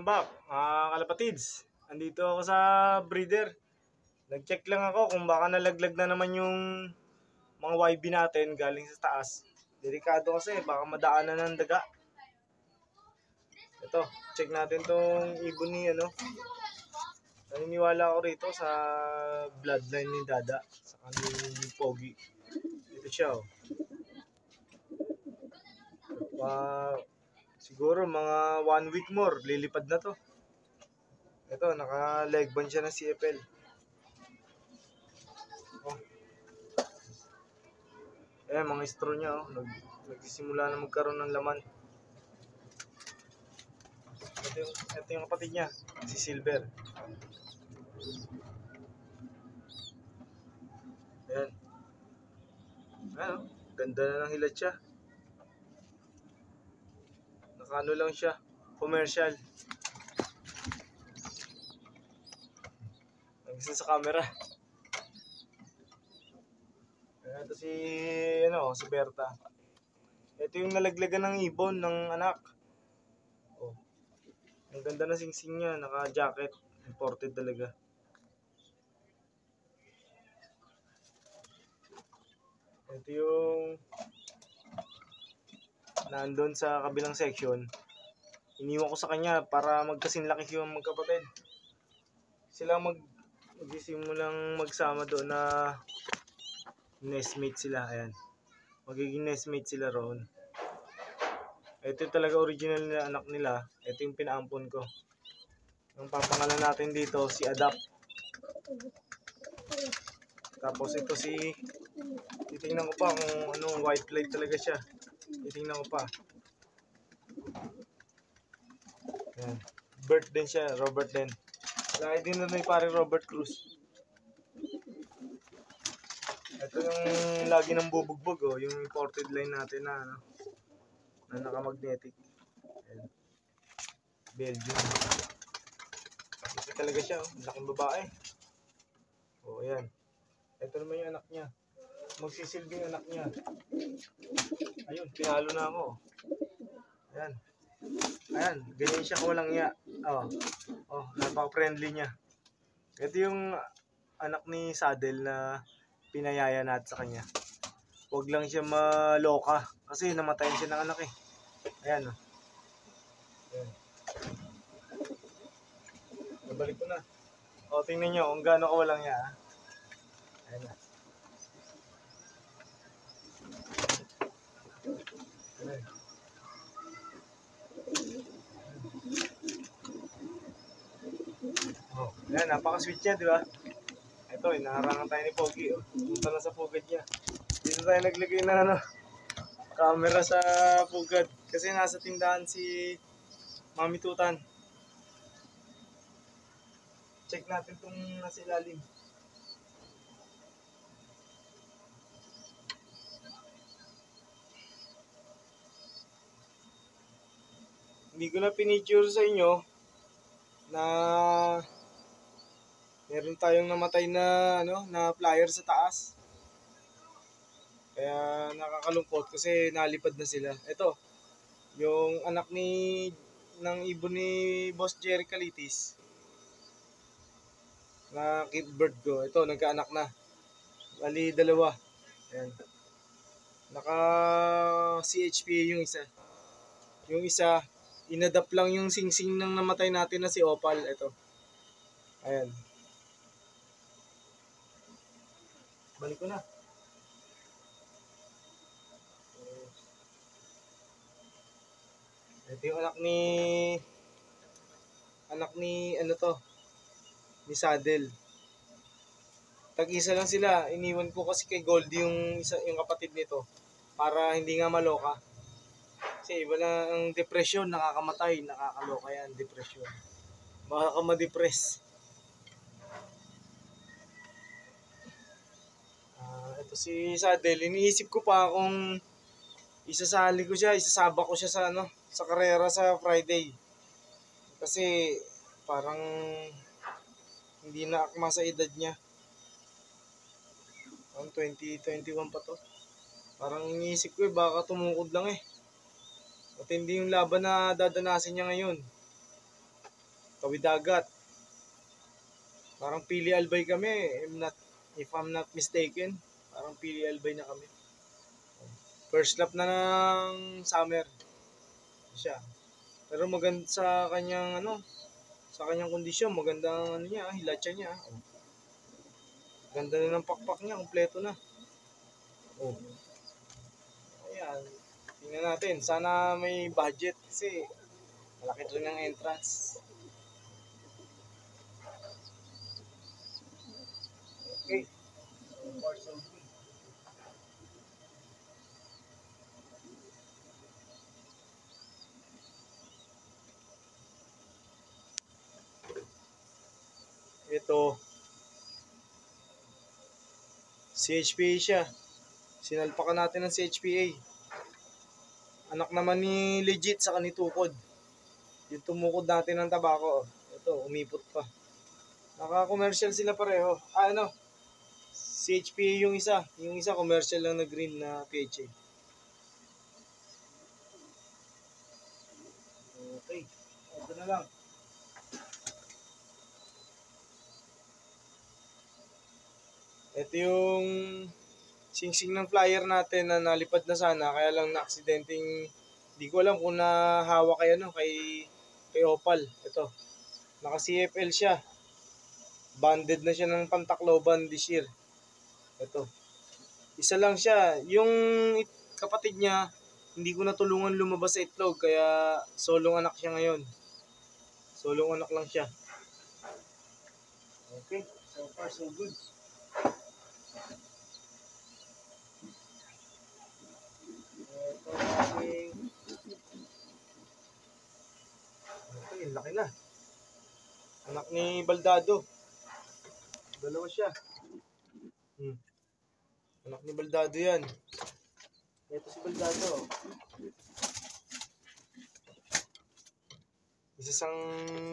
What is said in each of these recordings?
Welcome back, mga kalapatids. Andito ako sa breeder. Nag-check lang ako kung baka nalaglag na naman yung mga YB natin galing sa taas. Delikado kasi, baka madaanan ng daga. Ito, check natin tong ibon ni Naniniwala ako rito sa bloodline ni Dada, sa kanyang pogi. Ito siya, oh. Siguro mga 1 week more, lilipad na to. Ito, naka-leg band siya ng CFL. Oh. Ayan, mga straw niya, oh. Nagsisimula na magkaroon ng laman. Ito yung kapatid niya, si Silver. Ayan. Ayan, oh. Ganda na ng hilat siya. Nakaano lang siya, commercial. Nagisa sa camera. Ayan, ito si Berta. Ito yung nalaglagan ng ibon ng anak. Oh. Ang ganda na singsing niya, naka-jacket. Imported talaga. Ito yung nandun sa kabilang section. Iniwan ko sa kanya para magkasinlaki yung magkapatid. Sila magsimulang magsama doon na nestmate sila. Ayan. Magiging nestmate sila roon. Ito talaga original na anak nila. Ito yung pinaampon ko. Ang papangalan natin dito, si Adapt. Tapos ito titingnan ko pa kung anong white flag talaga siya. Titingnan ko pa. Ayan. Bert din siya, Robert din. Lagi din na may parang Robert Cruz. Ito yung lagi ng bubugbog, oh, yung imported line natin na naka-magnetic. Ayan. Belgium. Ito talaga siya, oh. Laking babae. Oh, ayan. Ito naman yung anak niya. Magsisilbing anak niya. Ayun, pinalo na ako. Ayan. Ayan, ganyan siya kawalang iya. Oh, napaka-friendly niya. Ito yung anak ni Saddle na pinayaya natin sa kanya. Huwag lang siya maloka kasi namatayan siya ng anak eh. Ayan, oh. Ayan. Nabalik ko na. O, tingnan nyo kung gaano kawalang iya. Ayan na. Ayan. Oh, ayan, napaka-sweet niya, di ba? Ito, inaharangan tayo ni Pogi, oh. Punta na sa pugad niya. Dito tayo naglagay ng camera sa pugad. Kasi nasa tindahan si Mami Tutan. Check natin itong nasa ilalim. Hindi ko na pinicture sa inyo na meron tayong namatay na na flyer sa taas. Kaya nakakalungkot kasi nalipad na sila. Ito, yung anak ng ibon ni Boss Jerry Calitis na kid bird ko. Ito, nagkaanak na. Bali, dalawa. Ayan. Naka CHP yung isa. Yung isa, inadapt lang yung singsing ng namatay natin na si Opal. Ito. Ayan. Balik ko na. Ito yung anak ni ni Saddle. Tag-isa lang sila. Iniwan ko kasi kay Goldie yung kapatid nito para hindi nga maloka. Kasi iba na ang depression, nakakamatay, nakakaloka yan, depression. Baka ka ma-depress. Ito si Saddle, iniisip ko pa kung isasali ko siya, isasaba ko siya sa karera sa Friday. Kasi parang hindi na akma sa edad niya. Ang 2021 pa to. Parang iniisip ko baka tumukod lang eh. At hindi yung laban na dadanasin niya ngayon. Kawidagat. Parang Pili Albay kami, if I'm not mistaken. Parang Pili Albay na kami. First lap na ng summer siya. Pero maganda sa kanyang sa kanyang kondisyon, magandang niya, hilatsa niya. Ganda na ng pakpak niya, kompleto na. Ayan. Tingnan natin, sana may budget kasi malaki rin ang entrance. Okay. So far so good. Ito, CHPA siya. Sinalpakan natin ng CHPA. Anak naman ni Legit sa kanitukod. Yung tumukod natin ng tabako. Ito, umipot pa. Naka-commercial sila pareho. CHPA yung isa. Yung isa commercial lang na green na PHA. Okay. Ito na lang. Ito yung singsing ng flyer natin na nalipad na sana, kaya lang na-aksidenteng, di ko alam kung nahawa kay Opal. Ito, naka CFL siya, banded na siya ng Pantacloban this year. Ito, isa lang siya. Yung kapatid niya, hindi ko natulungan lumabas sa itlog, kaya solong anak siya ngayon. Solong anak lang siya. Okay, so far so good. Okay, laki na. Anak ni Baldado. Dalawa siya. Anak ni Baldado yan. Ito si Baldado. Isa siyang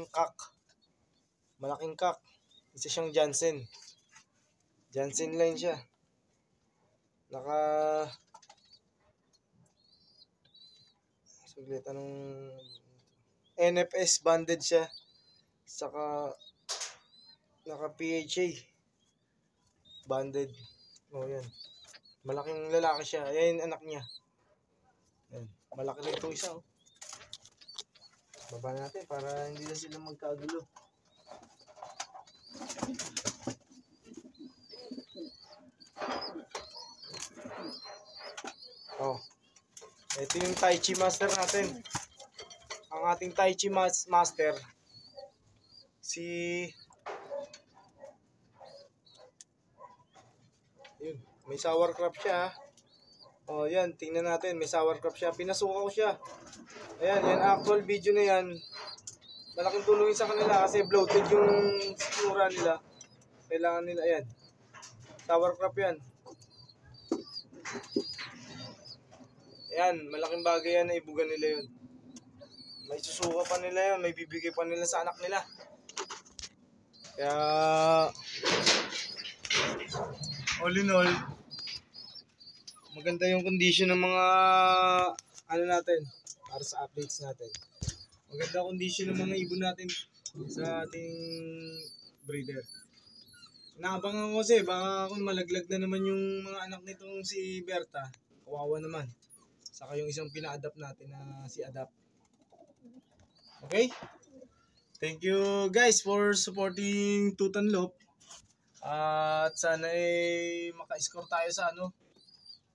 kak. Malaking kak. Isa siyang Jansen. Jansen line siya. Saglit, anong NFS banded siya. Saka naka PHA banded. Yan. Malaking lalaki siya. Ayan anak niya. Ayan. Malaki na itong isa. Baba natin para hindi na sila magkagulo. Ito yung Tai Chi Master natin. Ang ating Tai Chi Master, yun, may sauerkraut siya. Yan, tingnan natin, may sauerkraut siya. Pinasuka ko siya. Ayan, yan, actual video na yan. Malaking tulong sa kanila kasi bloated yung sikmura nila. Kailangan nila, ayan. Sauerkraut yan. Ayan, malaking bagay yan na ibugan nila yun. May susuka pa nila yun, may bibigay pa nila sa anak nila. Kaya, all in all, maganda yung condition ng mga natin para sa updates natin. Maganda condition ng mga ibon natin sa ating breeder. Naabangan ko kasi baka kung malaglag na naman yung mga anak nitong si Berta, kawawa naman. Saka yung isang pina-adapt natin na si Adapt. Okay? Thank you guys for supporting Tutanlop. At sana maka-score tayo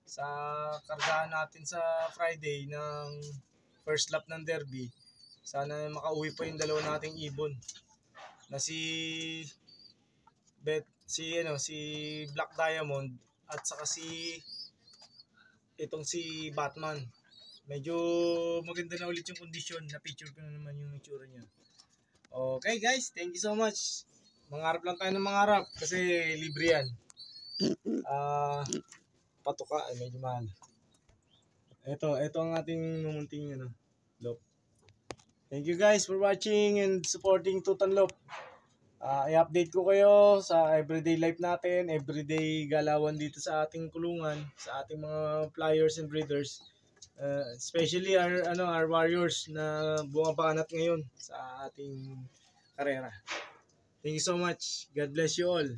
sa kargahan natin sa Friday ng first lap ng derby. Sana makauwi pa yung dalawa nating ibon na si Black Diamond at saka itong si Batman. Medyo maganda na ulit yung kondisyon. Na-picture ko na naman yung itsura niya. Okay guys, thank you so much. Mangarap lang tayo ng mangarap kasi libre yan. Patuka, medyo mahal. Ito ang ating mumunting lop. Thank you guys for watching and supporting Tutanlop. I-update ko kayo sa everyday life natin, everyday galawan dito sa ating kulungan, sa ating mga flyers and breeders. Especially our warriors na bumabanat ngayon sa ating karera. Thank you so much. God bless you all.